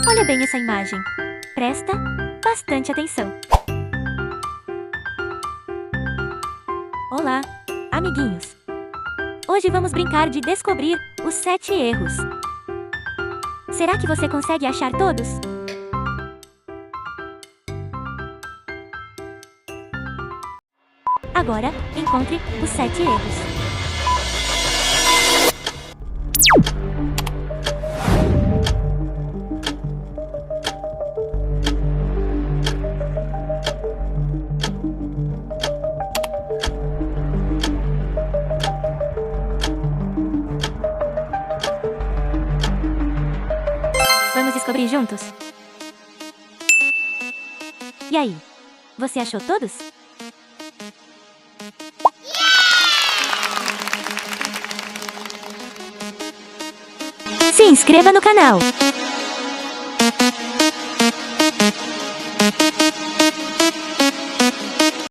Olha bem essa imagem. Presta bastante atenção. Olá, amiguinhos. Hoje vamos brincar de descobrir os 7 erros. Será que você consegue achar todos? Agora, encontre os 7 erros. Vamos descobrir juntos? E aí, você achou todos? Se inscreva no canal!